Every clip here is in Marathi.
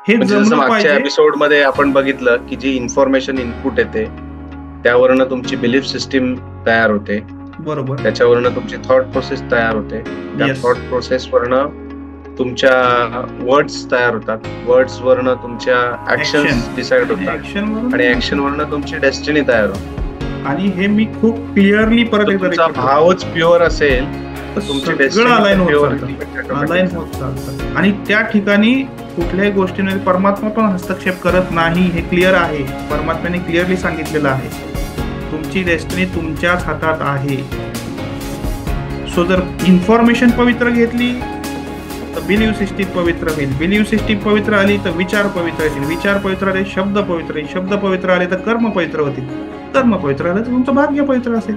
हे म्हणजे जसं जमलं मागच्या पाहिजे. एपिसोड मध्ये आपण बघितलं की जी इन्फॉर्मेशन इनपुट येते त्यावरनं तुमची बिलीफ सिस्टीम तयार होते, बरोबर. त्याच्यावरनं तुमची थॉट प्रोसेस तयार होते, त्या येस. थॉट प्रोसेस वरनं तुमच्या वर्ड्स तयार होतात, वर्ड्स वरनं तुमच्या ऍक्शन. ऍक्शन्स डिसाइड आणि होतात ऍक्शन वरून आणि ऍक्शन मोशन. वरनं तुमची डेस्टिनी तयार होते. आणि हे मी खूप क्लिअरली परत जर एकदा तुमचा रिपीट करतो, भावच प्युअर असेल तर तर तुमची सगळं डेस्टिनी अलाईन पण होत प्युअर चालतं, ऑटोमॅटिक अलाईन होत चालतं. आणि त्या ठिकाणी कुठल्याही गोष्टीमध्ये परमात्मा पण हस्तक्षेप करत नाही, हे क्लिअर आहे. परमात्म्याने क्लिअरली सांगितलेलं आहे, तुमची डेस्टिनी तुमच्याच हातात आहे. सो जर इन्फॉर्मेशन पवित्र घेतली तर बिलीव सिस्टीम पवित्र होईल, बिलीव सिस्टीम पवित्र आली तर विचार पवित्र येतील, विचार पवित्र आले शब्द पवित्र येईल, शब्द पवित्र आले तर कर्म पवित्र होतील, कर्म पवित्र आले तर तुमचं भाग्य पवित्र असेल.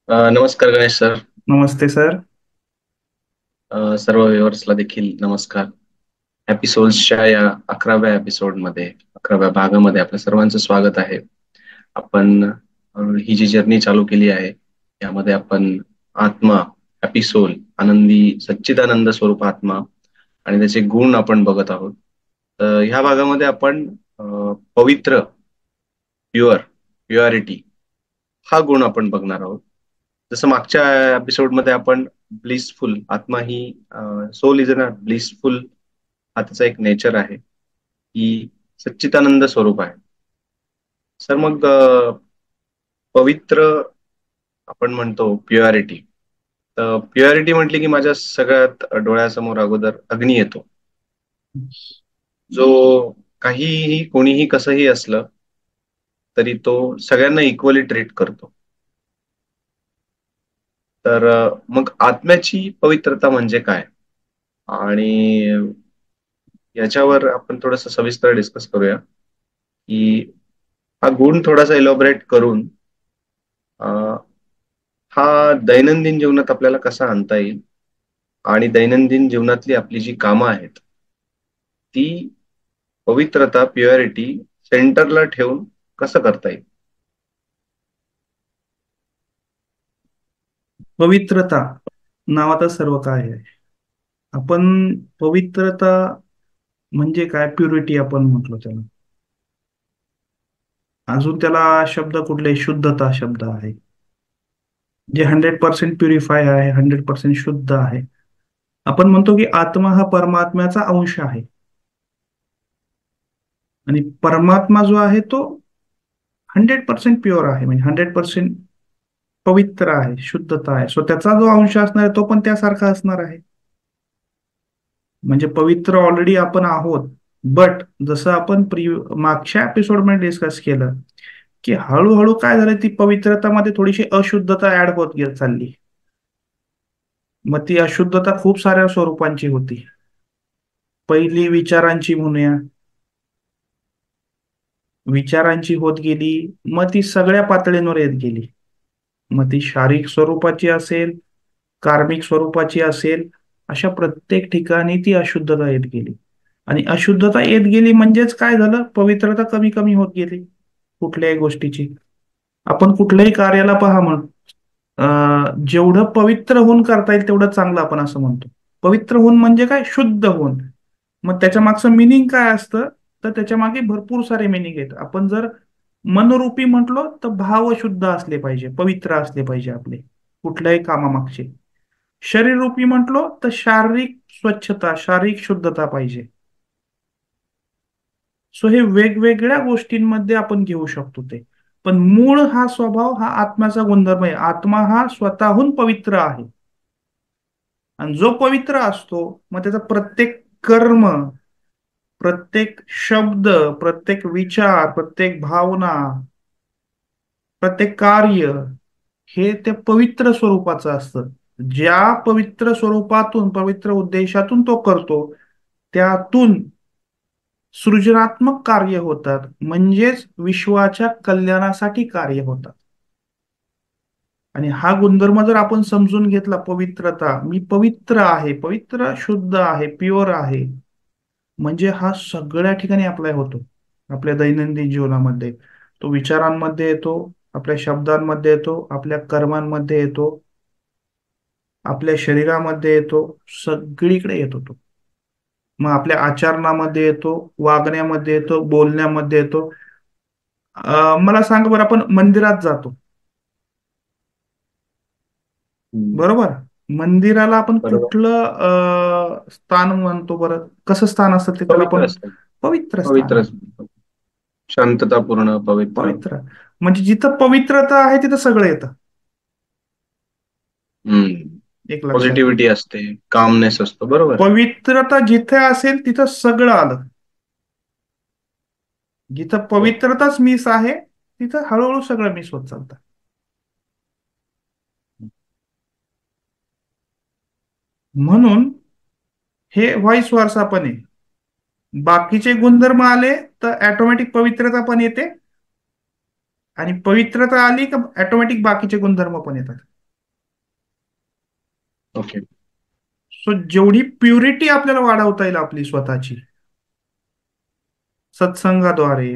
नमस्कार गणेश सर. नमस्ते सर. सर्व व्ह्युअर्सला देखील नमस्कार. एपिसोड्सच्या या 11व्या एपिसोडमध्ये, 11व्या भागामध्ये आपल्या सर्वांचं स्वागत आहे. आपण ही जी जर्नी चालू केली आहे यामध्ये आपण आत्मा, एपिसोड, आनंदी सच्चिदानंद स्वरूप आत्मा आणि त्याचे गुण आपण बघत आहोत. तर ह्या भागामध्ये आपण पवित्र, प्युअरिटी हा गुण आपण बघणार आहोत. जसं मागच्या एपिसोडमध्ये आपण ब्लिसफुल, आत्मा ही सोल इज अ ब्लिसफुल, हा त्याचा एक नेचर आहे, ही सच्चिदानंद स्वरूप आहे. सर मग पवित्र आपण म्हणतो प्युअरिटी, तर प्युअरिटी म्हटली की माझ्या सगळ्यात डोळ्यासमोर अगोदर अग्नी येतो, जो काहीही कोणीही कसंही असलं तरी तो सगळ्यांना इक्वली ट्रीट करतो. तर मग आत्म्याची पवित्रता म्हणजे काय, आणि याच्यावर आपण थोडस सविस्तर डिस्कस करूया की हा गुण थोडासा इलॉबरेट करून हा दैनंदिन जीवनात आपल्याला कसा आणता येईल आणि दैनंदिन जीवनातली आपली जी कामं आहेत ती पवित्रता, प्युअरिटी सेंटरला ठेवून कसं करता येईल. पवित्रता नावातच सर्व काय आहे. आपण पवित्रता म्हणजे काय, प्युरिटी आपण म्हटलो त्याला. अजून त्याला शब्द कुठले, शुद्धता शब्द आहे, जे 100% प्युरिफाय आहे, 100% शुद्ध आहे. आपण म्हणतो की आत्मा हा परमात्म्याचा अंश आहे, आणि परमात्मा जो आहे तो 100% प्युअर आहे, म्हणजे 100% पवित्र आहे, शुद्धता आहे. सो त्याचा जो अंश असणार आहे तो पण त्यासारखा असणार आहे. म्हणजे पवित्र ऑलरेडी आपण आहोत. बट जसं आपण मागच्या एपिसोडमध्ये डिस्कस केलं की हळूहळू काय झालं, ती पवित्रतामध्ये थोडीशी अशुद्धता ऍड होत गेली चालली. मग ती अशुद्धता खूप साऱ्या स्वरूपांची होती. पहिली विचारांची म्हणूया, विचारांची होत गेली, मग ती सगळ्या पातळींवर येत गेली. मग ती शारीरिक स्वरूपाची असेल, कार्मिक स्वरूपाची असेल, अशा प्रत्येक ठिकाणी ती अशुद्धता येत गेली. आणि अशुद्धता येत गेली म्हणजेच काय झालं, पवित्रता कमी कमी होत गेली कुठल्याही गोष्टीची. आपण कुठल्याही कार्याला पहा, जेवढं पवित्र होऊन करता येईल तेवढं चांगलं, आपण असं म्हणतो. पवित्र होऊन म्हणजे काय, शुद्ध होऊन. मग त्याच्या मागचं मिनिंग काय असतं, तर त्याच्या मागे भरपूर सारे मिनिंग आहेत. आपण जर मनरूपी म्हटलो तर भाव शुद्ध असले पाहिजे, पवित्र असले पाहिजे आपले कुठल्याही कामामागचे. शरीर रूपी म्हटलो तर शारीरिक स्वच्छता, शारीरिक शुद्धता पाहिजे. सो हे वेगवेगळ्या गोष्टींमध्ये आपण घेऊ शकतो ते. पण मूळ हा स्वभाव हा आत्म्याचा गुणधर्म आहे. आत्मा हा स्वतःहून पवित्र आहे, आणि जो पवित्र असतो मग त्याचा प्रत्येक कर्म, प्रत्येक शब्द, प्रत्येक विचार, प्रत्येक भावना, प्रत्येक कार्य हे त्या पवित्र स्वरूपाचं असतं. ज्या पवित्र स्वरूपातून, पवित्र उद्देशातून तो करतो, त्यातून सृजनात्मक कार्य होतात, म्हणजेच विश्वाच्या कल्याणासाठी कार्य होतात. आणि हा गुणधर्म जर आपण समजून घेतला, पवित्रता, मी पवित्र आहे, पवित्र शुद्ध आहे, प्युअर आहे, म्हणजे हा सगळ्या ठिकाणी अप्लाय होतो. आपल्या दैनंदिन जीवनामध्ये तो विचारांमध्ये येतो, आपल्या शब्दांमध्ये येतो, आपल्या कर्मांमध्ये येतो, आपल्या शरीरामध्ये येतो, सगळीकडे येतो तो. मग आपल्या आचरणामध्ये येतो, वागण्यामध्ये येतो, बोलण्यामध्ये येतो. मला सांगा बरं, आपण मंदिरात जातो, हम्म. बरोबर? मंदिराला आपण बरोबर. कुठलं स्थान म्हणतो बरं? कसं स्थान असतं ते त्याला पवित्र आपण? असतं. पवित्र स्थान पवित्र आहे. असतं. शांततापूर्ण पवित्र. पवित्र म्हणजे जिथं पवित्रता आहे तिथं सगळं येतं. हम्म. एक लक्षात घ्या. पॉझिटिव्हिटी असते, कामनेस असतो, बरोबर. पवित्रता जिथे असेल तिथं सगळं आलं. जिथं हो. पवित्रताच मिस आहे तिथं हळूहळू सगळं मिस होत चालतं. म्हणून हे व्हॉइस वर्सा पण आहे. बाकीचे गुणधर्म आले तर ऑटोमॅटिक पवित्रता पण येते, आणि पवित्रता आली का ऑटोमॅटिक बाकीचे गुणधर्म पण येतात. ओके. सो जेवढी प्युरिटी आपल्याला वाढवता येईल आपली स्वतःची, सत्संगाद्वारे,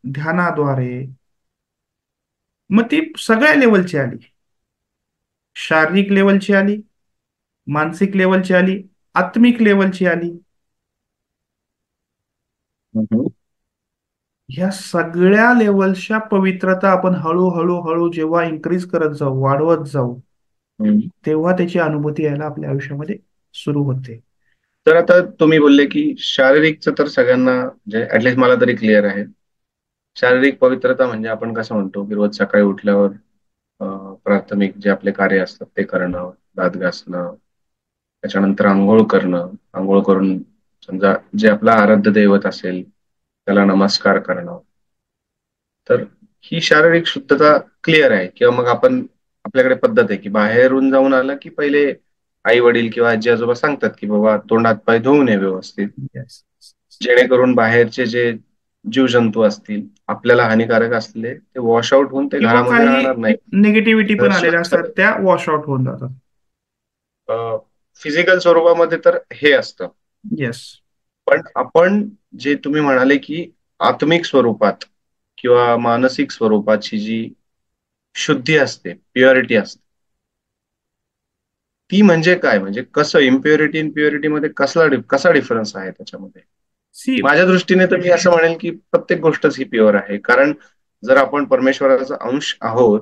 ध्यानाद्वारे, मग ती सगळ्या लेवलची आली. शारीरिक लेवलची आली, मानसिक लेवलची आली, आत्मिक लेवलची आली. हम्म. ह्या सगळ्या लेवलच्या पवित्रता आपण हळूहळू हळू जेव्हा इन्क्रीज करत जाऊ, वाढवत जाऊ, हम्म. तेव्हा त्याची अनुभूती यायला आपल्या आयुष्यामध्ये सुरू होते. तर आता तुम्ही बोलले की शारीरिकचं तर सगळ्यांना म्हणजे ऍटलिस्ट मला तरी क्लिअर आहे. शारीरिक पवित्रता म्हणजे आपण कसं म्हणतो की रोज सकाळी उठल्यावर प्राथमिक जे आपले कार्य असतात ते करणं, दात घासणं, त्याच्यानंतर आंघोळ करणं, आंघोळ करून समजा जे आपलं आराध्य दैवत असेल त्याला नमस्कार करणं. तर ही शारीरिक शुद्धता क्लिअर आहे. किंवा मग आपण आपल्याकडे पद्धत आहे की बाहेरून जाऊन आलं की पहिले आई वडील किंवा आजी आजोबा सांगतात की बाबा तोंड हात पाय धुवून ये व्यवस्थित, Yes. जेणेकरून बाहेरचे जे जीवजंतू असतील आपल्याला हानिकारक असले ते वॉश आउट होऊन ते किंवा घरामध्ये काही राहणार नाही. निगेटिव्हिटी पण आलेल्या स्वच्छ असतात त्या वॉश आउट होऊन जातात. फिजिकल स्वरूपामध्ये तर हे असतं. येस. पण आपण जे तुम्ही म्हणाले की आत्मिक स्वरूपात किंवा मानसिक स्वरूपाची जी शुद्धी असते, प्युरिटी असते, ती म्हणजे काय? म्हणजे कसं इम्प्युरिटी आणि प्युरिटी मध्ये कसा डिफरन्स आहे त्याच्यामध्ये? सी. माझ्या दृष्टीने तर मी असं म्हणेल की प्रत्येक गोष्टच ही प्युअर आहे. कारण जर आपण परमेश्वराचा अंश आहोत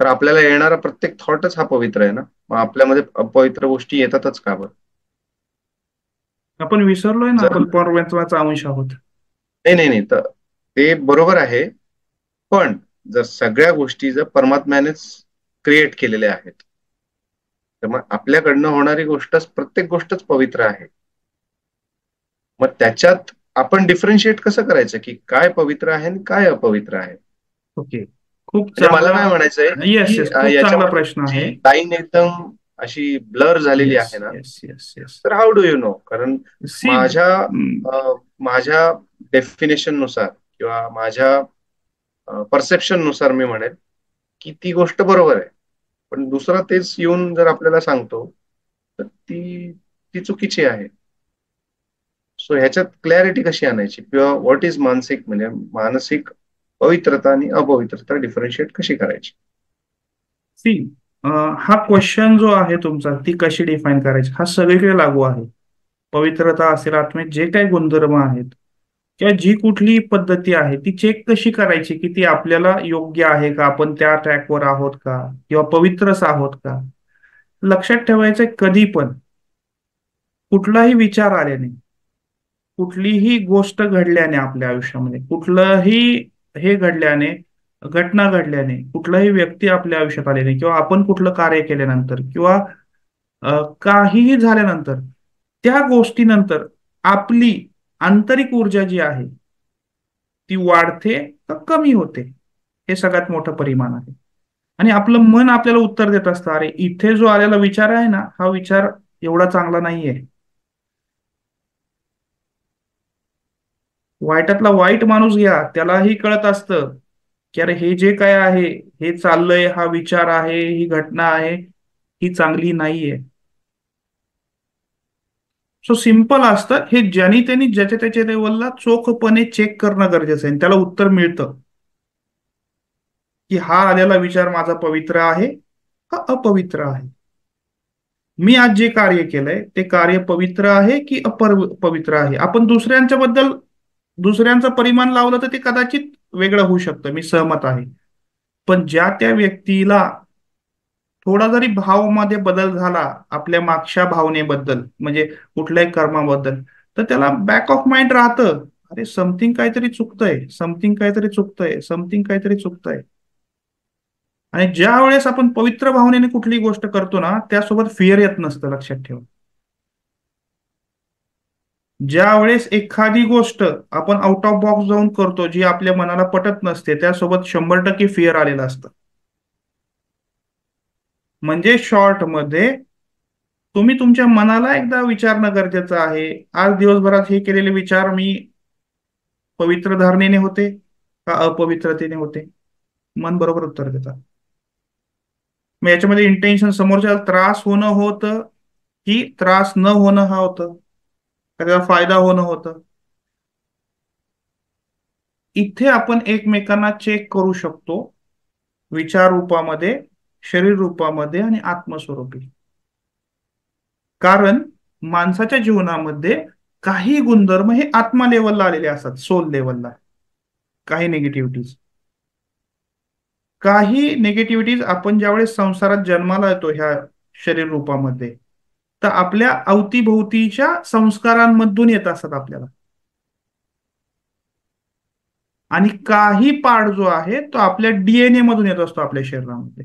तर आपल्याला येणारा प्रत्येक थॉटच हा पवित्र आहे ना. मग आपल्यामध्ये अपवित्र गोष्टी येतातच का बरं? आपण विसरलोय ना, जर आपण परमेश्वराचा अंश आहोत. नाही नाही नाही, तर ते बरोबर आहे. पण जर सगळ्या गोष्टी जर परमात्म्यानेच क्रिएट केलेल्या आहेत तर मग आपल्याकडनं होणारी गोष्टच प्रत्येक गोष्टच पवित्र आहे. मग त्याच्यात आपण डिफरन्शिएट कसं करायचं की काय पवित्र आहे आणि काय अपवित्र आहे? ओके. खूप म्हणजे मला चांगला. काय म्हणायचंय येस की येस, खूप चांगला याच्यामध्ये प्रश्न आहे. जी लाईन एकदम अशी ब्लर झालेली येस आहे ना, येस येस येस. तर हाऊ डू यू नो? कारण सी. माझ्या माझ्या डेफिनेशन नुसार किंवा माझ्या परसेप्शन नुसार मी म्हणेल की ती गोष्ट बरोबर आहे. पण दुसरा तेच येऊन जर आपल्याला सांगतो तर ती ती चुकीची आहे. सो ह्याच्यात क्लॅरिटी कशी आणायची किंवा व्हॉट इज मानसिक, म्हणजे मानसिक पवित्रता आणि अपवित्रता डिफरन्शिएट कशी करायची? सी, हा क्वेश्चन जो आहे तुमचा, ती कशी डिफाईन करायची, हा सगळीकडे लागू आहे. पवित्रता असेल, आत्म्यात जे काही गुणधर्म आहेत किंवा जी कुठली पद्धती आहे ती चेक कशी करायची की ती आपल्याला योग्य आहे का, आपण त्या ट्रॅकवर आहोत का, किंवा पवित्रच आहोत का. लक्षात ठेवायचं, कधी पण कुठलाही विचार आल्याने, कुठलीही गोष्ट घडल्याने आपल्या आयुष्यामध्ये, कुठलंही हे घडल्याने, घटना घडल्याने, कुठलाही व्यक्ती आपल्या आयुष्यात आल्याने, किंवा आपण कुठलं कार्य केल्यानंतर, किंवा काहीही झाल्यानंतर, त्या गोष्टीनंतर आपली आंतरिक ऊर्जा जी आहे ती वाढते का कमी होते, हे सगळ्यात मोठं परिमाण आहे. आणि आपलं मन आपल्याला उत्तर देत असतं, अरे इथे जो आलेला विचार आहे ना, हा विचार एवढा चांगला नाहीये. वाईटातला वाईट माणूस घ्या, त्यालाही कळत असतं की अरे हे जे काय आहे, हे चाललंय, हा विचार आहे, ही घटना आहे, ही चांगली नाहीये. सो सिंपल असतं हे, ज्यांनी त्यांनी ज्याच्या त्याच्या लेवलला चोखपणे चेक करणं गरजेचं आहे, आणि त्याला उत्तर मिळतं की हा आलेला विचार माझा पवित्र आहे का अपवित्र आहे. मी आज जे कार्य केलंय ते कार्य पवित्र आहे की पवित्र आहे. आपण दुसऱ्यांच्या बद्दल दुसऱ्यांचं परिमाण लावलं तर ते कदाचित वेगळं होऊ शकतं, मी सहमत आहे. पण ज्या त्या व्यक्तीला थोडा जरी भावामध्ये बदल झाला आपल्या मागच्या भावनेबद्दल, म्हणजे कुठल्याही कर्माबद्दल, तर त्याला बॅक ऑफ माइंड राहतं, अरे समथिंग काहीतरी चुकतंय, समथिंग काहीतरी चुकतंय, समथिंग काहीतरी चुकतंय. आणि ज्या वेळेस आपण पवित्र भावनेने कुठली गोष्ट करतो ना, त्यासोबत फिअर येत नसतं, लक्षात ठेवा. ज्या वेळेस एखादी गोष्ट आपण आउट ऑफ बॉक्स जाऊन करतो जी आपल्या मनाला पटत नसते, त्यासोबत 100% फिअर आलेलं असतं. म्हणजे शॉर्ट मध्ये तुम्ही तुमच्या मनाला एकदा विचारणं गरजेचं आहे, आज दिवसभरात हे केलेले विचार मी पवित्र धारणेने होते का अपवित्रतेने होते. मन बरोबर उत्तर देतात. मग याच्यामध्ये इंटेन्शन समोरच्या त्रास होणं होतं की त्रास न होणं हा होतं, का त्याचा फायदा होणं होतं. इथे आपण एकमेकांना चेक करू शकतो, विचार रूपामध्ये, शरीर रूपामध्ये आणि आत्मस्वरूपी. कारण माणसाच्या जीवनामध्ये काही गुणधर्म हे आत्मा लेवलला आलेले असतात, सोल लेवलला. काही निगेटिव्हिटीज, काही निगेटिव्हिटीज आपण ज्यावेळेस संसारात जन्माला येतो ह्या शरीर रूपामध्ये, तर आपल्या अवतीभोवतीच्या संस्कारांमधून येत असतात आपल्याला. आणि काही पार्ट जो आहे तो आपल्या डीएनए मधून येत असतो आपल्या शरीरामध्ये.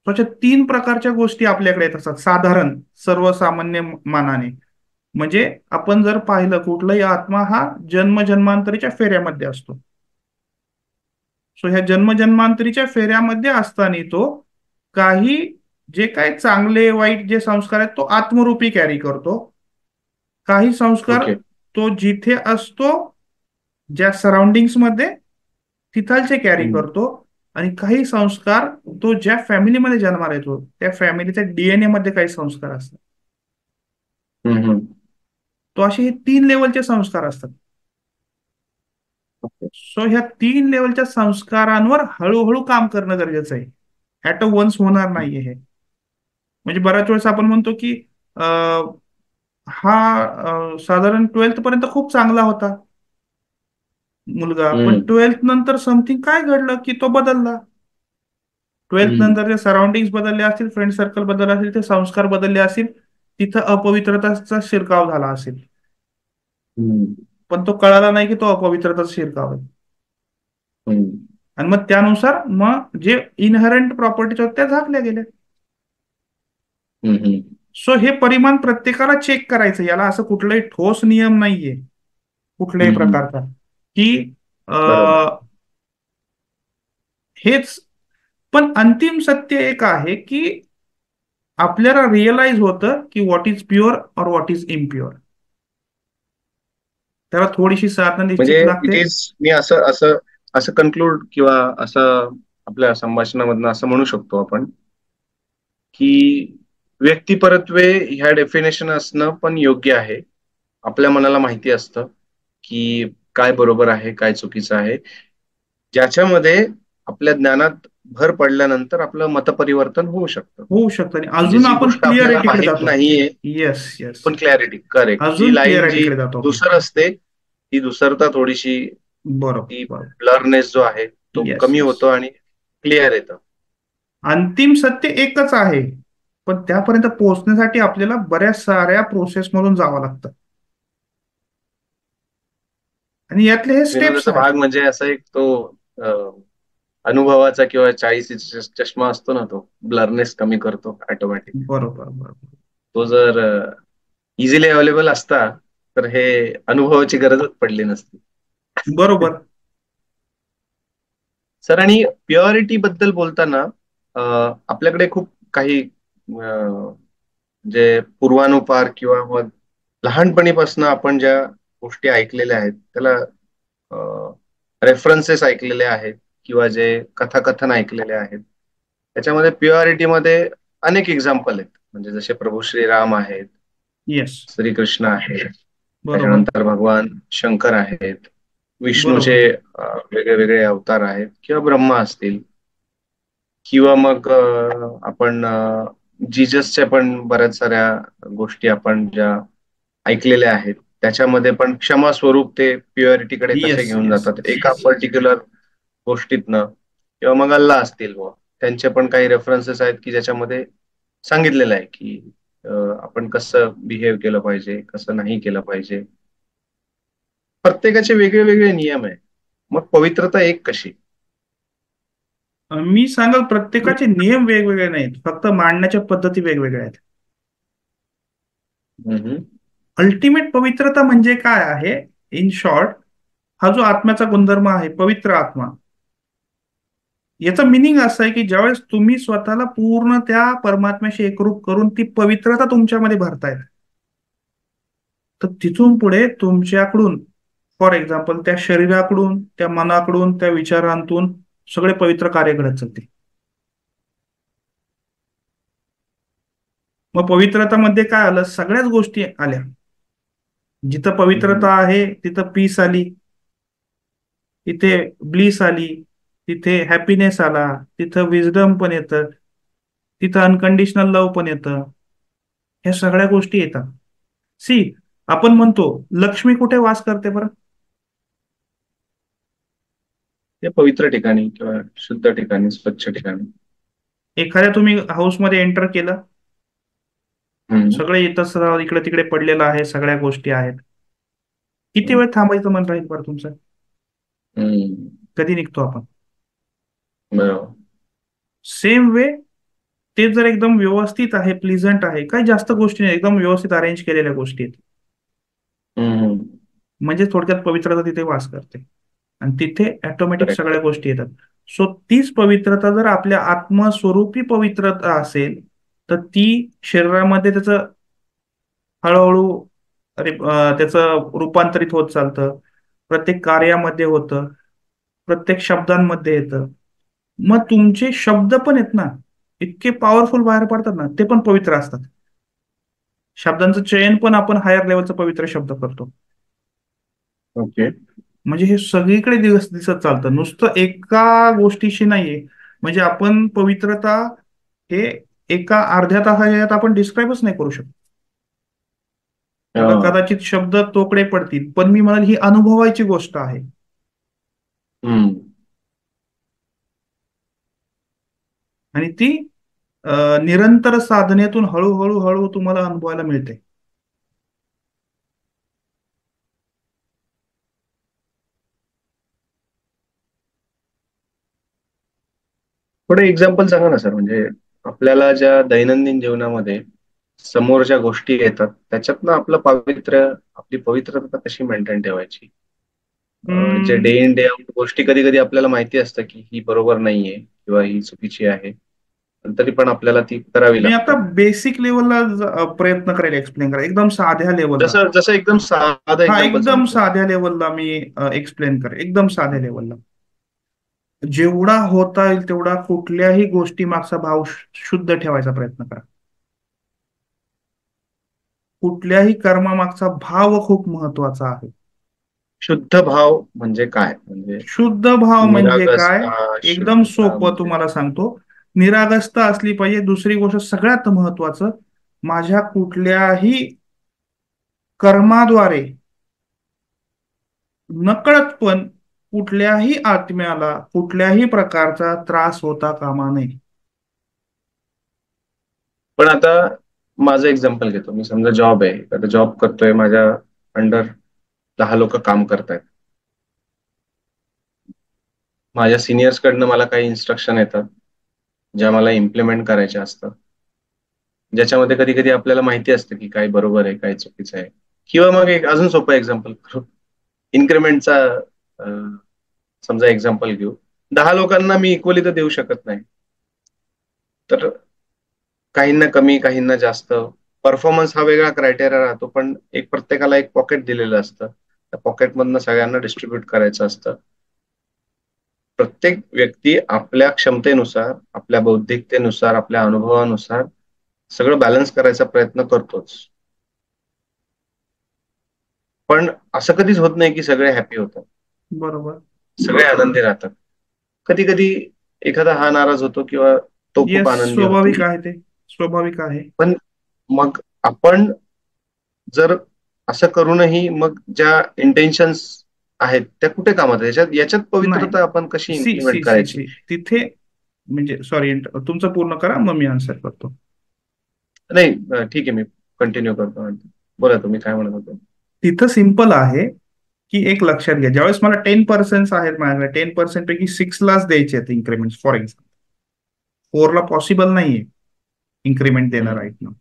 तो अशा 3 प्रकारच्या गोष्टी आपल्याकडे येत असतात साधारण, सर्वसामान्य मानाने. म्हणजे आपण जर पाहिलं कुठलाही आत्मा हा जन्मजन्मांतरीच्या फेऱ्यामध्ये असतो. सो ह्या जन्मजन्मांतरीच्या फेऱ्यामध्ये असताना तो काही, जे काय चांगले वाईट जे संस्कार आहेत तो आत्मरूपी कॅरी करतो. काही संस्कार ओके. तो जिथे असतो, ज्या सराउंडिंग्स मध्ये, तिथलचे कॅरी हम्म. करतो. आणि काही संस्कार तो ज्या फॅमिलीमध्ये जन्माला येतो त्या फॅमिलीच्या डीएनए मध्ये काही संस्कार असतात. हम्म. हम्म. तो असे हे 3 लेवलचे संस्कार असतात. ओके. सो ह्या 3 लेवलच्या संस्कारांवर हळूहळू काम करणं गरजेचं आहे. ऍट अ वन्स होणार नाहीये हे. म्हणजे बऱ्याच वेळेस आपण म्हणतो की हा साधारण 12th पर्यंत खूप चांगला होता मुलगा, पण हम्म. 12th नंतर समथिंग काय घडलं की तो बदलला. 12th हम्म. नंतर ते सराउंडिंग बदलले असतील, फ्रेंड सर्कल बदलले असतील, ते संस्कार बदलले असतील, तिथं अपवित्रताचा शिरकाव झाला असेल. हम्म. पण तो कळाला नाही की तो अपवित्रताचा शिरकाव आहे. हम्म. आणि मग त्यानुसार मग जे इनहरंट प्रॉपर्टीज होत्या त्या झाकल्या गेल्या. हम्म. हम्म. सो हे परिमाण प्रत्येकाला चेक करायचं, याला असं कुठलाही ठोस नियम नाहीये कुठल्याही हम्म. प्रकारचा की बरोबर. अं, हेच. पण अंतिम सत्य एक आहे की आपल्याला रिअलाइज होतं की व्हॉट इज प्युअर और व्हॉट इज इम्प्युअर. त्याला थोडीशी साधना म्हणजे निश्चित इट लागते. इज, मी असं असं असं कन्क्लूड किंवा असं आपल्या संभाषणामधनं असं म्हणू शकतो आपण की व्यक्तिपरत्वे ह्या डेफिनेशन असणं पण योग्य आहे. आपल्या मनाला माहिती असतं की काय बरोबर आहे काय चुकीचं आहे, ज्याच्यामध्ये आपल्या ज्ञानात भर पडल्यानंतर आपलं मतपरिवर्तन होऊ शकतं. होऊ शकतं आणि म्हणजे अजून जी आपण गोष्ट आपल्याला क्लिअरिटीकडे माहित जातो. नाहीये, येस येस. पण क्लॅरिटी करेक्ट, जी अजून लाईन जी क्लिअरिटीकडे जातो आपण. धुसर असते ती धुसरता थोडीशी, बरोबर ती बरोबर. ब्लरनेस जो आहे तो येस कमी येस. होतो आणि क्लिअर येतं. अंतिम सत्य एकच आहे, पण त्यापर्यंत पोहोचण्यासाठी आपल्याला बऱ्याच साऱ्या प्रोसेस मधून जावं लागतं. आणि यातले हे स्टेप्स विनोदाचा आहेत. भाग म्हणजे असा एक तो अनुभवाचा किंवा 40 चष्मा असतो ना, तो ब्लरनेस कमी करतो ऑटोमॅटिक. बरोबर बरोबर. तो जर इझिली अवेलेबल असता तर हे अनुभवाची गरजच पडली नसती. बरोबर. सर, आणि प्युरिटी बद्दल बोलताना आपल्याकडे खूप काही जे पूर्वानुपार किंवा मग लहानपणीपासून आपण ज्या गोष्टी ऐकलेल्या आहेत त्याला रेफरन्सेस ऐकलेले आहेत किंवा जे कथाकथन ऐकलेले आहेत, त्याच्यामध्ये प्युरिटीमध्ये अनेक एक्झाम्पल आहेत. म्हणजे जसे प्रभू श्रीराम आहेत, येस. श्रीकृष्ण आहेत, बरोबर त्याच्यानंतर भगवान शंकर आहेत, विष्णूचे बरोबर. वेगळे वेगळे अवतार आहेत किंवा ब्रह्मा असतील, किंवा मग आपण जीजसच्या पण बऱ्याच साऱ्या गोष्टी आपण ज्या ऐकलेल्या आहेत, त्याच्यामध्ये पण क्षमा स्वरूप ते प्युअरिटीकडे कसे येस घेऊन येस जातात येस एका पर्टिक्युलर गोष्टीतनं. किंवा मग अल्ला असतील बुवा, त्यांचे पण काही रेफरन्सेस आहेत की ज्याच्यामध्ये सांगितलेलं आहे की आपण कसं बिहेव केलं पाहिजे, कसं नाही केलं पाहिजे. प्रत्येकाचे वेगळे वेगळे नियम आहे. मग पवित्रता एक कशी? मी सांगाल प्रत्येकाचे नियम वेगवेगळे नाहीत, फक्त मांडण्याच्या पद्धती वेगवेगळ्या आहेत. हम्म. अल्टिमेट पवित्रता म्हणजे काय आहे? इन शॉर्ट, हा जो आत्म्याचा गुणधर्म आहे, पवित्र आत्मा, याचं मिनिंग असं आहे की ज्यावेळेस तुम्ही स्वतःला पूर्ण त्या परमात्म्याशी एकरूप करून ती पवित्रता तुमच्यामध्ये भरतायत, तर तिथून पुढे तुमच्याकडून, फॉर एक्झाम्पल, त्या शरीराकडून, त्या मनाकडून, त्या विचारांतून सगळे पवित्र कार्य घडत चालते. मग पवित्रतामध्ये काय आलं? सगळ्याच गोष्टी आल्या. जिथं हम्म. पवित्रता आहे तिथं पीस आली, तिथे ब्लीस आली, तिथे हॅपीनेस आला, तिथं विजडम पण येतं, तिथं अनकंडिशनल लव्ह पण येतं. ह्या सगळ्या गोष्टी येतात. सी, आपण म्हणतो लक्ष्मी कुठे वास करते बरं? ते पवित्र ठिकाणी किंवा शुद्ध ठिकाणी, स्वच्छ ठिकाणी. एखाद्या तुम्ही हाऊसमध्ये एंटर केलं, हम्म. सगळे येतं, इकडे तिकडे पडलेलं आहे, सगळ्या गोष्टी आहेत. किती हम्म. वेळ थांबायचं मन राहील बरं तुमचं? हम्म. कधी निघतो आपण? बरोबर. सेम वे, ते जर एकदम व्यवस्थित आहे, प्लिझंट आहे, काही जास्त गोष्टी नाही, एकदम व्यवस्थित अरेंज केलेल्या गोष्टी आहेत, हम्म. म्हणजे थोडक्यात पवित्रता तिथे वास करते. आणि तिथे ऑटोमॅटिक करेक्ट. सगळ्या गोष्टी येतात. सो तीच पवित्रता जर आपल्या आत्मस्वरूपी पवित्रता असेल, तर ती शरीरामध्ये त्याचं हळूहळू त्याचं रूपांतरित होत चालतं, प्रत्येक कार्यामध्ये होतं, प्रत्येक शब्दांमध्ये येतं. मग तुमचे शब्द पण आहेत ना, इतके पॉवरफुल बाहेर पडतात ना, ते पण पवित्र असतात. शब्दांचं चयन पण आपण हायर लेवलचा पवित्र शब्द करतो. ओके. म्हणजे हे सगळीकडे दिसत चालतं, नुसतं एका गोष्टीशी नाहीये. म्हणजे आपण पवित्रता हे एका अर्ध्या तासात आपण डिस्क्राईबच नाही करू शकत. त्याला कदाचित शब्द तोकडे पडतील, पण मी म्हणाल ही अनुभवायची गोष्ट आहे. हम्म. आणि ती निरंतर साधनेतून हळूहळू हळू तुम्हाला अनुभवायला मिळते. थोडं एक्झाम्पल सांगा ना सर, म्हणजे आपल्याला ज्या दैनंदिन जीवनामध्ये समोर ज्या गोष्टी येतात त्याच्यातनं आपली पवित्रता कशी मेंटेन ठेवायची? जे डे हम्म, इन डे आउट गोष्टी कधी कधी आपल्याला माहिती असतं की ही बरोबर नाहीये किंवा ही चुकीची आहे, पण तरी पण आपल्याला ती करावी मी आता लागते. बेसिक लेवलला प्रयत्न करेल एक्सप्लेन करा, एकदम साध्या लेवलला. जसं जसं एकदम साधं हा, एक्झाम्पल एकदम सांगतो. साध्या लेवलला मी एक्सप्लेन करेन, एकदम साध्या लेवलला. जेवढा होता येईल तेवढा कुठल्याही गोष्टी मागचा भाव शुद्ध ठेवायचा प्रयत्न करा. कुठल्याही कर्मामागचा भाव खूप महत्वाचा आहे. शुद्ध भाव म्हणजे काय? म्हणजे शुद्ध भाव म्हणजे काय? निरागसता, एकदम शुद्धता सोपं म्हणजे? तुम्हाला सांगतो. निरागसता असली पाहिजे. दुसरी गोष्ट सगळ्यात महत्वाचं, माझ्या कुठल्याही कर्माद्वारे नकळत पण कुठल्याही आत्म्याला कुठल्याही प्रकारचा त्रास होता कामा नये. पण आता माझं एक्झाम्पल घेतो. मी समजा जॉब आहे, आता जॉब करतोय, माझ्या अंडर 10 लोक काम करतायत. माझ्या सिनियर्स कडनं मला काही इन्स्ट्रक्शन येतात ज्या मला इम्प्लिमेंट करायच्या असतात, ज्याच्यामध्ये कधी कधी आपल्याला माहिती असतं की काय बरोबर आहे, काय चुकीचं आहे. किंवा मग एक अजून सोपं एक्झाम्पल करू, इन्क्रिमेंटचा समजा एक्झाम्पल घेऊ. 10 लोकांना मी इक्वली तर देऊ शकत नाही, तर काहींना कमी, काहींना जास्त. परफॉर्मन्स हा वेगळा क्रायटेरिया राहतो, पण एक प्रत्येकाला एक पॉकेट दिलेलं असतं, त्या पॉकेटमधनं सगळ्यांना डिस्ट्रीब्यूट करायचं असतं. प्रत्येक व्यक्ती आपल्या क्षमतेनुसार, आपल्या बौद्धिकतेनुसार, आपल्या अनुभवानुसार सगळं बॅलन्स करायचा प्रयत्न करतोच. पण असं कधीच होत नाही की सगळे हॅपी होतात, बरोबर. सगळे आनंदी राहतात. कधी कधी एखादा हा नाराज होतो किंवा तो खूप येस, आनंदी होतो. स्वाभाविक आहे ते. स्वाभाविक आहे. पण मग आपण जर असं करूनही मग ज्या इंटेन्शन्स आहेत त्या कुठे कामात आहेत? याच्यात याच्यात नाही, पवित्रता आपण कशी सी इम्प्लिमेंट सी सी करायची? सी तिथे, म्हणजे सॉरी, तुमचं पूर्ण करा मग मी आन्सर करतो. नाही, ठीक आहे, मी कंटिन्यू करतो. बोला, तुम्ही काय म्हणत होते? तिथं सिम्पल आहे, की एक लक्षात घ्या, ज्यावेळेस मला 10% आहेत माझ्याकडे, 10% पैकी 6लाच द्यायचे आहेत इन्क्रीमेंट, फॉर एक्झाम्पल 4ला पॉसिबल नाहीये इन्क्रीमेंट देणं हम्म, राईट.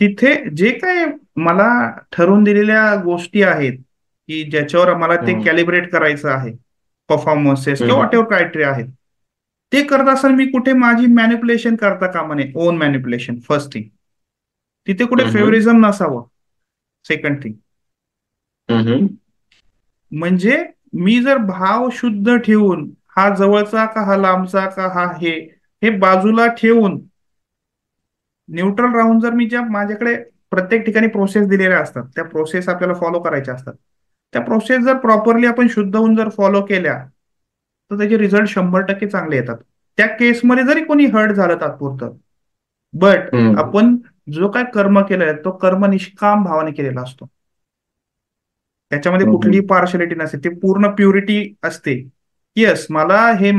तिथे जे काय मला ठरवून दिलेल्या गोष्टी आहेत, की ज्याच्यावर मला ते हम्म, कॅलिब्रेट करायचं आहे, परफॉर्मन्सेस किंवा हम्म, वॉट एव्हर क्रायटेरिया आहेत, ते करत असताना मी कुठे माझी मॅनिप्युलेशन करता कामा नये. ओन मॅनिप्युलेशन फर्स्ट थिंग, तिथे कुठे हम्म, फेवरिझम नसावं. सेकंड थिंग हम्म, म्हणजे मी जर भाव शुद्ध ठेवून, हा जवळचा का हा लांबचा का हा हे हे बाजूला ठेवून न्यूट्रल राहून, जर मी ज्या माझ्याकडे प्रत्येक ठिकाणी प्रोसेस दिलेल्या असतात, त्या प्रोसेस आपल्याला फॉलो करायच्या असतात, त्या प्रोसेस जर प्रॉपरली आपण शुद्ध होऊन जर फॉलो केल्या, तर त्याचे रिझल्ट 100% चांगले येतात. त्या केसमध्ये जरी कोणी हर्ट झालं तात्पुरतं, बट हम्म, आपण जो काय कर्म केलाय तो कर्म निष्काम भावाने केलेला असतो. त्याच्यामध्ये हम्म, कुठलीही पार्शलिटी नसते, ते पूर्ण प्युरिटी असते. येस, मला हे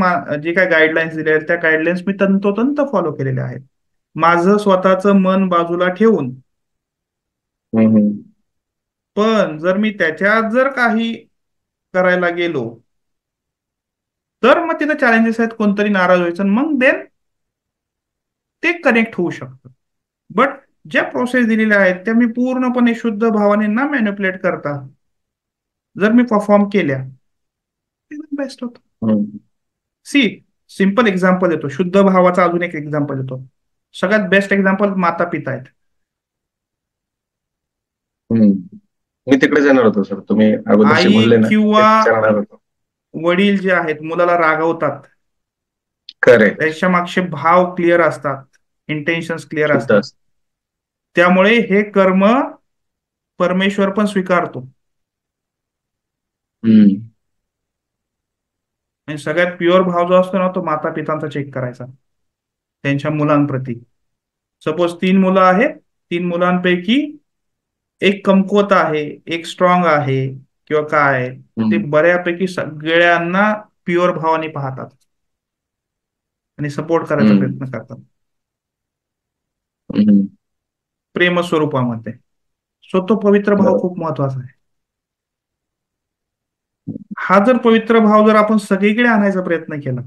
जे काय गाईडलाईन्स दिले आहेत त्या गाईडलाईन्स मी तंतोतंत फॉलो केलेल्या आहेत, माझं स्वतःचं मन बाजूला ठेवून. हम्म, पण जर मी त्याच्यात जर काही करायला गेलो, तर मग तिथं चॅलेंजेस आहेत, कोणतरी नाराज व्हायचं, मग देन ते कनेक्ट होऊ शकतं. बट ज्या प्रोसेस दिलेल्या आहेत त्या मी पूर्णपणे शुद्ध भावाने ना मॅन्युप्युलेट करता जर मी परफॉर्म केल्या, बेस्ट होतं. हम्म, सी, सिम्पल एक्झाम्पल देतो, शुद्ध भावाचा अजून एक एक्झाम्पल देतो. सगळ्यात बेस्ट एक्झाम्पल माता पिता आहेत. हम्म. मी तिकडेच येणार होतो सर, तुम्ही अगोदरशी आई बोलले ना, किंवा तेच विचारणार होतो. वडील जे आहेत मुलाला रागवतात, करेक्ट. त्याच्या मागचे भाव क्लिअर असतात, इंटेन्शन्स क्लिअर शुद्ध असतात. असत. त्यामुळे हे कर्म परमेश्वर पण स्वीकारतो. हम्म, आणि सगळ्यात प्युअर भाव जो असतो ना, तो माता पितांचा चेक करायचा त्यांच्या मुलांप्रती. सपोज 3 मुलं आहेत, 3 मुलांपैकी एक कमकुवत आहे, एक स्ट्रॉंग आहे किंवा काय, ते हम्म, बऱ्यापैकी सगळ्यांना प्युअर भावाने पाहतात आणि सपोर्ट करायचा हम्म, प्रयत्न करतात हम्म, प्रेम स्वरूपामध्ये. सो तो पवित्र भाव बरोबर. खूप महत्वाचा आहे. हा जर पवित्र भाव जर आपण सगळीकडे आणायचा प्रयत्न केला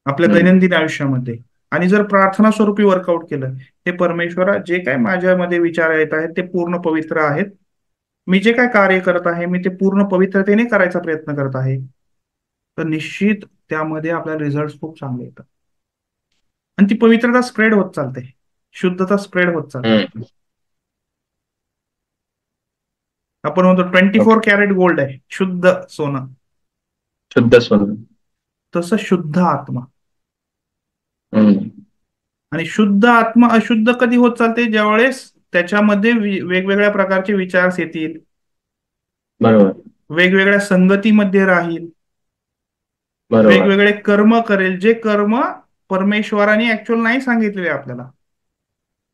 आपल्या हम्म, दैनंदिन आयुष्यामध्ये, आणि जर प्रार्थना स्वरूपी वर्कआउट केलं, हे परमेश्वरा जे काय माझ्यामध्ये विचार येत आहेत ते पूर्ण पवित्र आहेत, मी जे काय कार्य करत आहे मी ते पूर्ण पवित्रतेने करायचा प्रयत्न करत आहे, तर निश्चित त्यामध्ये आपल्याला रिझल्ट खूप चांगले येतात. आणि ती पवित्रता स्प्रेड होत चालते, शुद्धता स्प्रेड होत चालते. हम्म. आपण म्हणतो 24 ओके. कॅरेट गोल्ड आहे शुद्ध सोनं, शुद्ध स्वर्ण. तसं शुद्ध आत्मा. हम्म, आणि शुद्ध आत्मा अशुद्ध कधी होत चालते, ज्यावेळेस त्याच्यामध्ये वेगवेगळ्या प्रकारचे विचार येतील, बरोबर, वेगवेगळ्या संगतीमध्ये राहील, बरोबर. वेगवेगळे कर्म करेल, जे कर्म परमेश्वराने ऍक्च्युअल नाही सांगितलेले आपल्याला.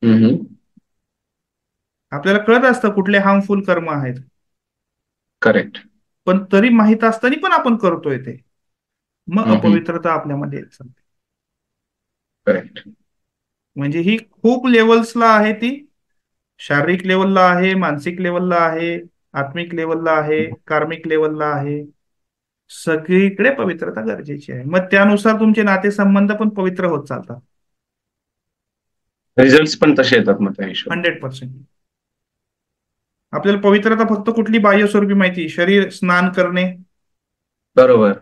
हम्म, आपल्याला कळत असतं कुठले हार्मफुल कर्म आहेत, करेक्ट. पण तरी माहित असताना पण आपण करतोय ते, मग हम्म, अपवित्रता आपल्यामध्ये येत चालते. करेक्ट. म्हणजे ही खूप लेवल्सला आहे ती, शारीरिक लेवलला आहे, मानसिक लेवलला आहे, आत्मिक लेवलला आहे, कार्मिक लेवलला आहे. सगळीकडे पवित्रता गरजेची आहे, मग त्यानुसार तुमचे नातेसंबंध पण पवित्र होत चालतात. रिझल्ट पण तसे येतात मग त्या हिशोब. 100%. आपल्याला पवित्रता फक्त कुठली बाह्य स्वरूपी माहिती, शरीर स्नान करणे, बरोबर,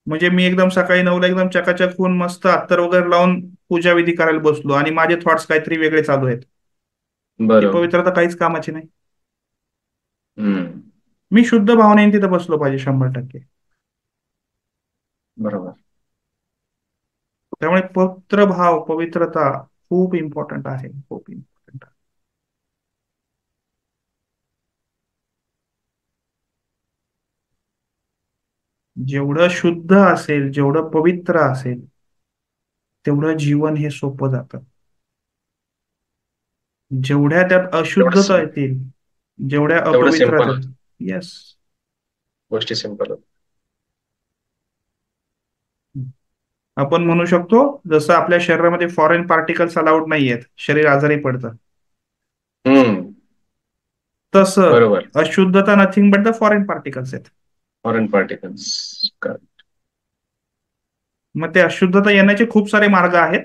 म्हणजे मी एकदम सकाळी 9ला एकदम चकाचक होऊन मस्त अत्तर वगैरे लावून पूजा विधी करायला बसलो आणि माझे थॉट्स काहीतरी वेगळे चालू आहेत, ती बरोबर. पवित्रता काहीच कामाची नाही. हम्म, मी शुद्ध भावनेने तिथं बसलो पाहिजे 100%. बरोबर. त्यामुळे पवित्र भाव, पवित्रता खूप इम्पॉर्टंट आहे, खूप इम्पॉर्टंट आहे. जेवढं शुद्ध असेल, जेवढं पवित्र असेल, तेवढं जीवन हे सोपं जातं. जेवढ्या त्यात तेवढं अशुद्धता येतील, जेवढ्या तेवढं अपवित्रता सिम्पल येतील. येस. गोष्टी सिम्पल होत. आपण म्हणू शकतो, जसं आपल्या शरीरामध्ये फॉरेन पार्टिकल्स अलाउड नाही आहेत, शरीर आजारी पडतं. हम्म. तसं बरोबर. अशुद्धता nothing but the foreign particles आहेत. Foreign particles. मग ते अशुद्धता येण्याचे खूप सारे मार्ग आहेत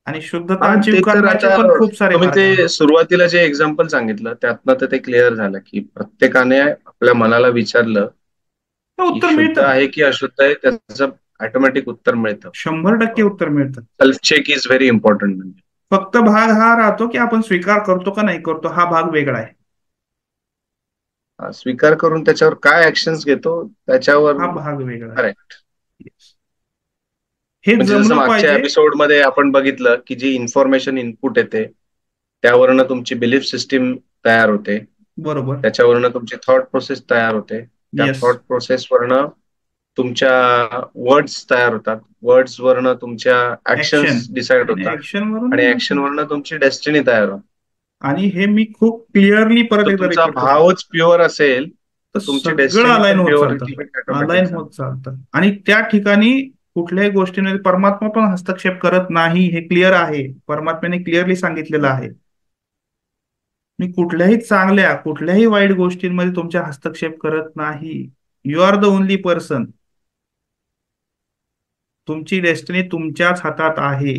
आणि शुद्धता हा, अचीव ते तर करण्याचे आता पण खूप सारे तुम्ही मार्ग आहेत. ते सुरुवातीला जे एक्झाम्पल सांगितलं त्यातनं तर ते क्लिअर झालं की प्रत्येकाने आपल्या मनाला विचारलं तर की उत्तर शुद्ध मिळतं. आहे की अशुद्ध आहे, त्याचं ऑटोमॅटिक उत्तर मिळतं. 100% उत्तर मिळतं. Self check is very important. म्हणजे फक्त भाग हा राहतो की आपण स्वीकार करतो का नाही करतो, हा भाग वेगळा आहे. स्वीकार करून त्याच्यावर काय ऍक्शन्स घेतो त्याच्यावर. हा भाग वेगळा आहे. करेक्ट. Yes. हे म्हणजे जसं जमलं मागच्या पाहिजे. एपिसोडमध्ये आपण बघितलं की जी इन्फॉर्मेशन इनपुट येते त्यावरनं तुमची बिलीफ सिस्टीम तयार होते, बरोबर. त्याच्यावरनं तुमची थॉट प्रोसेस तयार होते, त्या येस. थॉट प्रोसेसवरनं तुमच्या वर्ड्स तयार होतात, वर्ड्स वरनं तुमच्या ऍक्शन. ऍक्शन्स डिसाईड आणि होतात ऍक्शन वरून आणि ऍक्शन इमोशन. वरनं तुमची डेस्टिनी तयार होते. आणि हे मी खूप क्लिअरली परत जर एकदा तुमचा रिपीट करतो, भावच प्युअर असेल तर तर तुमची सगळं डेस्टिनी अलाईन पण होत चालतं. प्युअरिटी ऑटोमॅटिक अलाईन चालते. होत चालतं आणि त्या ठिकाणी कुठल्याही गोष्टीमध्ये परमात्मा पण हस्तक्षेप करत नाही, हे क्लिअर आहे. परमात्म्याने क्लिअरली सांगितलेलं आहे. मी कुठल्याही चांगल्या कुठल्याही वाईट गोष्टींमध्ये तुमच्या हस्तक्षेप करत नाही. You are the only person. तुमची डेस्टिनी तुमच्याच हातात आहे.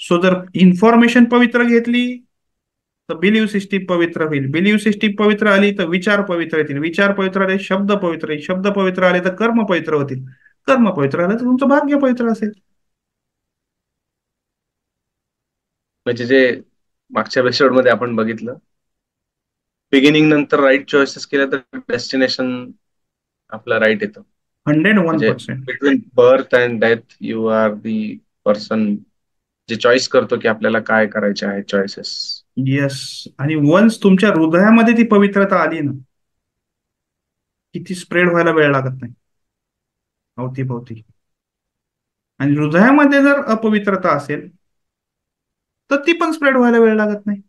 सो जर इन्फॉर्मेशन पवित्र घेतली तर बिलीव्ह सिस्टीम पवित्र होईल. बिलीव्ह सिस्टीम पवित्र आली तर विचार पवित्र येतील. विचार पवित्र आले शब्द पवित्र येईल. शब्द पवित्र आले तर कर्म पवित्र होतील. कर्म पवित्र आले तर तुमचं भाग्य पवित्र असेल. म्हणजे जे मागच्या एपिसोड मध्ये आपण बघितलं, बिगिनिंग नंतर राईट चॉईसेस केल्या तर डेस्टिनेशन आपलं राईट येतं. 101%. Between birth and death you are the person जे चॉईस करतो की आपल्याला काय करायचे आहे चॉईसेस. येस. आणि वन्स तुमच्या हृदयामध्ये ती पवित्रता आली ना, की ती स्प्रेड व्हायला वेळ लागत नाही अवतीभोवती. आणि हृदयामध्ये जर अपवित्रता असेल तर ती पण स्प्रेड व्हायला वेळ लागत नाही.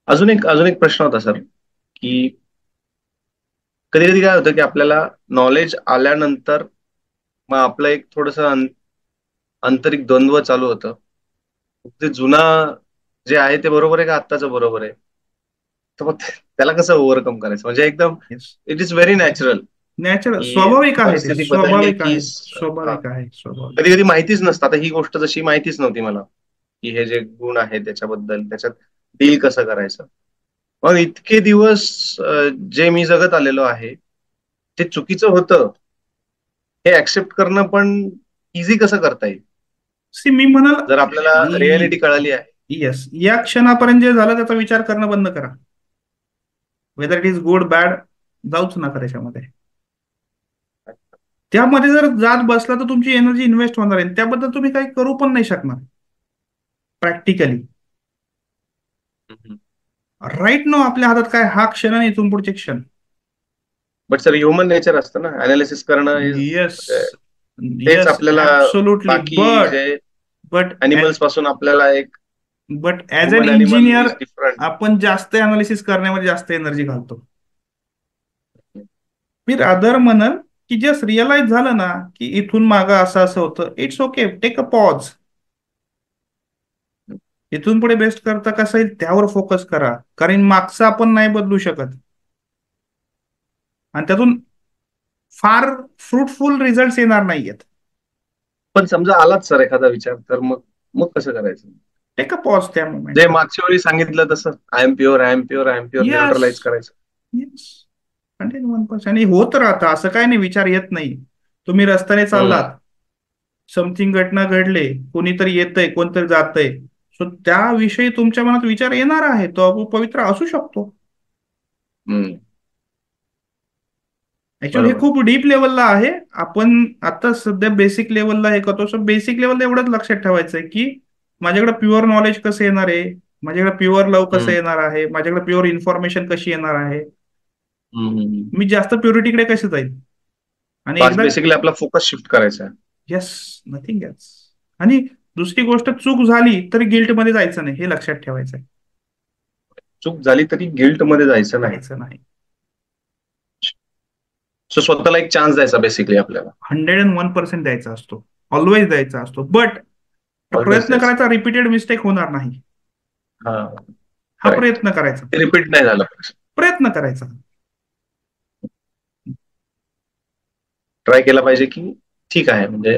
अजून एक प्रश्न होता सर, की कधी कधी काय होतं की आपल्याला नॉलेज आल्यानंतर मग आपलं एक थोडस आंतरिक द्वंद्व चालू होतं. ते जुना जे आहे ते बरोबर आहे का आत्ताचं बरोबर आहे, तर मग त्याला कसं ओव्हरकम करायचं. म्हणजे एकदम yes. It is very natural natural, की स्वाभाविक आहे ते. परिस्थिती बदलली स्वाभाविक की आहे. स्वाभाविक आहे. स्वाभाविक. कधी कधी माहितीच नसतं. आता ही गोष्ट जशी माहितीच नव्हती मला की हे जे गुण आहे त्याच्याबद्दल त्याच्यात डील कसं करायचं. मग इतके दिवस जे मी जगत आलेलो आहे ते चुकीचं होतं हे ऍक्सेप्ट करणं पण इझी कसं करता येईल सी मी म्हणाल, जर आपल्याला रियालिटी कळाली आहे. येस, या क्षणापर्यंत जे झालं त्याचा विचार करणं बंद करा. Whether it is good bad, जाऊच नका त्याच्यामध्ये. त्यामध्ये जर जात बसला तर तुमची एनर्जी इन्व्हेस्ट होणार आहे. त्याबद्दल तुम्ही काही करू पण नाही शकणार प्रॅक्टिकली. राईट नो आपल्या हातात काय, हा क्षण आणि इथून पुढचे क्षण. बट सर ह्युमन नेचर असतं ना अनालिसिस करणं येस. तेच येस, आपल्याला ऍब्सोल्युटली. बाकी बट जे बट अॅनिमल्स पासून आपल्याला एक but as an human animal engineer is different. आपण जास्त अनालिसिस करण्यामध्ये जास्त एनर्जी घालतो. मी रादर म्हणल की जस्ट रिअलाइज झालं ना की इथून मागं असं असं होतं, it's okay, take a pause. इथून पुढे बेस्ट करता कसं येईल त्यावर फोकस करा. कारण मागचं आपण नाही बदलू शकत आणि त्यातून फार फ्रुटफुल रिझल्ट येणार नाहीयेत. पण समजा आलाच सर एखादा विचार तर मग मग कसं करायचं. टेक अ पॉज त्या जे मोमेंटला. मागच्या वेळी सांगितलं तसं I am pure I am pure I am pure yes. Neutralize करायचं. येस. 101%. आणि होत राहतं, असं काय नाही विचार येत नाही. तुम्ही रस्त्याने हम्म. चाललात, समथिंग घटना घडले, कोणीतरी येतंय कोणतरी जातंय, सो त्याविषयी तुमच्या मनात विचार येणार आहे, तो पवित्र असू शकतो. हम्म. ऍक्च्युअली हे बरोबर. खूप डीप लेवलला आहे. आपण आता सध्या बेसिक लेवलला हे करतो. सो बेसिक लेवलला एवढंच लक्षात ठेवायचं आहे की माझ्याकडे प्युअर नॉलेज कसं येणार आहे, माझ्याकडे प्युअर लव्ह कसं हम्म. येणार आहे, माझ्याकडे प्युअर इन्फॉर्मेशन कशी येणार आहे, हम्म. हम्म. मी जास्त प्युरिटीकडे कसे जाईल. आणि बस एकदा बेसिकली आपला फोकस शिफ्ट करायचा आहे. Yes, nothing else. आणि दुसरी गोष्ट, चूक झाली तरी गिल्टमध्ये जायचं नाही, हे लक्षात ठेवायचं आहे. चूक झाली तरी गिल्ट मध्ये जायचं नाही. जायचं नाही. सो स्वतःला एक चान्स द्यायचा बेसिकली आपल्याला. 101% द्यायचा असतो, ऑलवेज द्यायचा असतो, बट ऑलवेज प्रयत्न द्यायचा. करायचा, रिपीटेड मिस्टेक होणार नाही, हा, हा करेक्ट. प्रयत्न करायचा. ते रिपीट नाही झालं पाहिजे. प्रयत्न करायचा. ट्राय केला पाहिजे की ठीक आहे, म्हणजे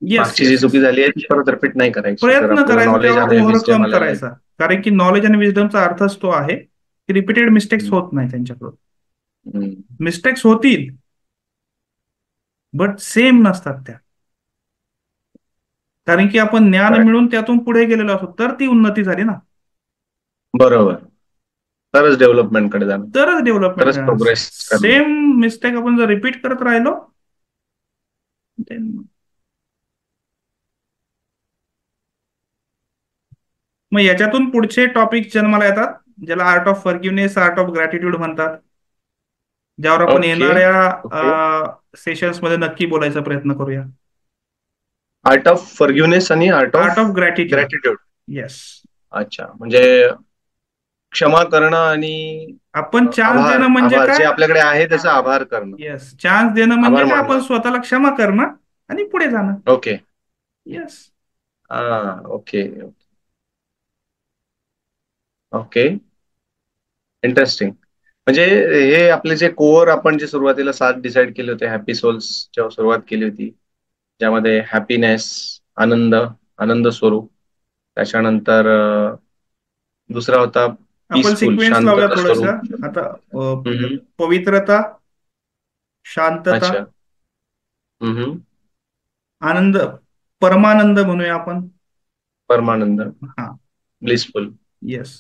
येस, मागची जी येस, चुकी येस. झाली आहे ती परत रिपीट नाही करायची. जर प्रयत्न आपल्याला करायचा, नॉलेज त्यावर आलंय, विजडम ओव्हरकम आलेला आहे. करायचा. कारण की नॉलेज आणि विजडमचा अर्थच तो आहे की रिपीटेड मिस्टेक्स हम्म, होत नाही त्यांच्याकडून. हम्म, मिस्टेक्स होतील, बट सेम नसतात त्या. कारण की आपण ज्ञान correct. मिळून त्यातून पुढे गेलेलो असतो, तर ती उन्नती झाली ना. बरोबर. तरच डेव्हलपमेंटकडे जाणं. तरच डेव्हलपमेंट तरच करणार. प्रोग्रेस करणं. सेम मिस्टेक आपण जर रिपीट करत राहिलो, then मग याच्यातून पुढचे टॉपिक जन्माला येतात, ज्याला art of forgiveness, art of gratitude म्हणतात, ज्यावर आपण ओके. ओके. येणाऱ्या सेशन्स मध्ये नक्की बोलायचा प्रयत्न करूया. आर्ट ऑफ फॉरगिव्हनेस आणि art of art of gratitude. Gratitude. Yes. अच्छा, म्हणजे क्षमा करणं आणि आपण चान्स आभार देणं म्हणजे आभार जे काय? आपल्याकडे आहे त्याचा आभार करणं. येस, चान्स देणं म्हणजे आभार काय? आपण मानणं. स्वतःला क्षमा करणं आणि पुढे जाणं. Okay. Yes. Okay. Okay. Interesting. म्हणजे हे आपले जे कोअर आपण जे सुरुवातीला 7 डिसाईड केले होते, हॅपी सोल्स जेव्हा सुरुवात केली होती, ज्यामध्ये हॅपीनेस, आनंद, आनंद स्वरूप, त्याच्यानंतर दुसरा होता आपण पीसफुल, सिक्वेन्स लावूया शांतता थोडस. स्वरूप. आता हम्म, पवित्रता, शांतता, अच्छा. हम्म, आनंद, परमानंद म्हणूया आपण. परमानंद, हा. ब्लिसफुल. येस.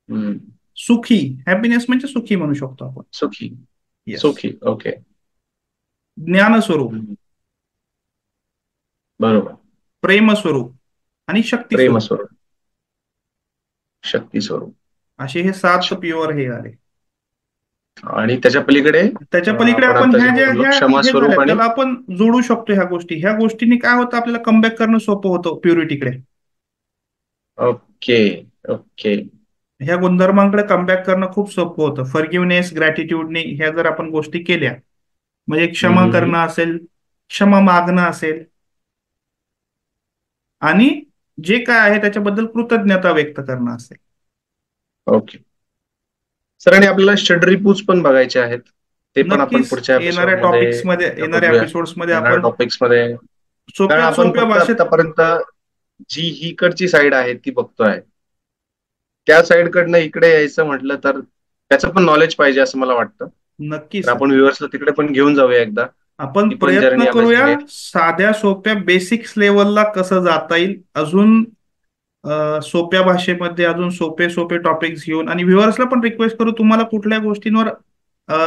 हम्म, सुखी, हॅपीनेस म्हणजे सुखी म्हणू शकतो आपण. सुखी. येस. सुखी. ओके. ज्ञानस्वरूप, हम्म, बरोबर. प्रेमस्वरूप आणि शक्ती प्रेम स्वरूप. स्वरूप, शक्ती स्वरूप. असे हे 7 अच्छा. प्युअर हे आले. आणि त्याच्या पलीकडे त्याच्या पलीकडे आपण आपण आता जे ह्या ज्या बोललो ह्या क्षमा हे झाल्या स्वरूप आणि त्याला आपण जोडू शकतो. ह्या गोष्टींनी काय होतं, आपल्याला कमबॅक करणं सोपं होतं प्युरिटीकडे. ओके. ओके. ह्या गुणधर्मांकडे कमबॅक करणं खूप सोपं होतं. फॉरगिव्हनेस, ग्रॅटिट्यूडने ह्या जर आपण गोष्टी केल्या, म्हणजे क्षमा हम्म, करणं असेल, क्षमा मागणं असेल, आणि जे काय आहे त्याच्याबद्दल कृतज्ञता व्यक्त करणं असेल. ओके. सर, आणि आपल्याला षड्रिपूज पण बघायचे आहेत. ते पण आपण नक्कीच पुढच्या येणाऱ्या एपिसोडमध्ये टॉपिक्स मध्ये, एकदा येणाऱ्या बघूया. एपिसोड्स मध्ये येणाऱ्या आपण टॉपिक्स मध्ये. कारण सोप्यात आपण सोप्या फक्त भाषेत. आतापर्यंत जी हीकडची साईड आहे ती बघतोय. त्या साईड कडनं इकडे यायचं म्हटलं तर त्याचं पण नॉलेज पाहिजे असं मला वाटतं. नक्की तर सर. आपण व्ह्युअर्सला तिकडे पण घेऊन जाऊया एकदा. आपण ती पण प्रयत्न जर्नी अमेझिंग करूया आहे. साध्या सोप्या बेसिक्स लेवलला कसं जाता येईल, अजून सोप्या भाषेमध्ये अजून सोपे सोपे टॉपिक्स घेऊन. आणि व्ह्युअर्सला पण रिक्वेस्ट करू, तुम्हाला कुठल्या गोष्टींवर अ,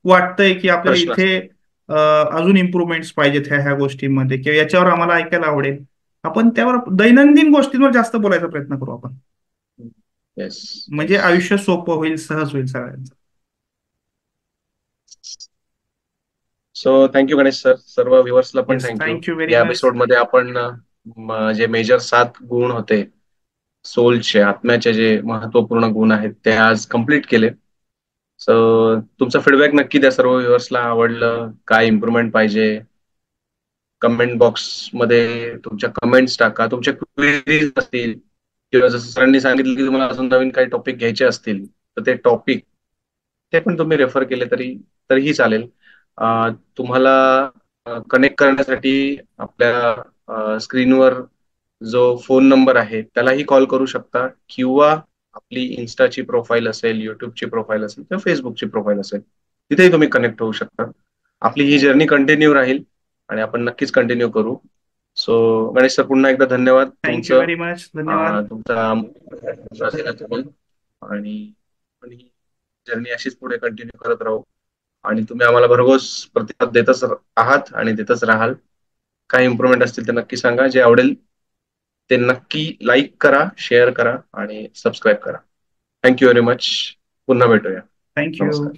वाटतंय की आपल्याला प्रश्न इथे असतील. अजून इम्प्रुव्हमेंट्स पाहिजेत ह्या गोष्टींमध्ये, किंवा याच्यावर आम्हाला ऐकायला आवडेल, आपण त्यावर दैनंदिन गोष्टींवर जास्त बोलायचा प्रयत्न करू आपण. येस. म्हणजे येस. आयुष्य सोपं होईल, सहज होईल सगळ्यांचं. So thank you Ganesh sir. सर्व व्ह्युअर्सला पण येस, थँक्यू. थँक्यू व्हेरी या मच. एपिसोडमध्ये आपण जे मेजर 7 गुण होते, सोलचे, आत्म्याचे जे महत्वपूर्ण गुण आहेत, ते आज कम्प्लीट केले. सो तुमचा फीडबॅक नक्की द्या सर्व व्ह्युअर्सला. आवडलं, काय इम्प्रुव्हमेंट पाहिजे, कमेंट बॉक्स मध्ये तुमच्या कमेंट्स टाका. तुमच्या क्वेरीज असतील, किंवा जसं सरांनी सांगितलं की तुम्हाला अजून नवीन काही टॉपिक घ्यायचे असतील, तर ते टॉपिक ते पण तुम्ही रेफर केले तरीही चालेल. तुम्हाला कनेक्ट करण्यासाठी आपल्या स्क्रीनवर जो फोन नंबर आहे त्यालाही कॉल करू शकता, किंवा आपली इन्स्टाची प्रोफाईल असेल, युट्यूबची प्रोफाईल असेल, किंवा फेसबुकची प्रोफाईल असेल, तिथेही तुम्ही कनेक्ट होऊ शकता. आपली ही जर्नी कंटिन्यू राहील आणि आपण नक्कीच कंटिन्यू करू. सो गणेश सर, पुन्हा एकदा धन्यवाद थँक्यू तुमचं. Very much. धन्यवाद. तुमचा विश्वास दिला तुम्ही. आणि आपण ही जर्नी अशीच पुढे कंटिन्यू करत राहू. आणि तुम्ही आम्हाला भरघोस प्रतिसाद देतच आहात आणि देतच राहाल. काही इम्प्रुव्हमेंट असतील तर नक्की सांगा. जे आवडेल ते नक्की लाईक करा, शेअर करा आणि सबस्क्राईब करा. Thank you very much. पुन्हा भेटूया. थँक्यू. नमस्कार.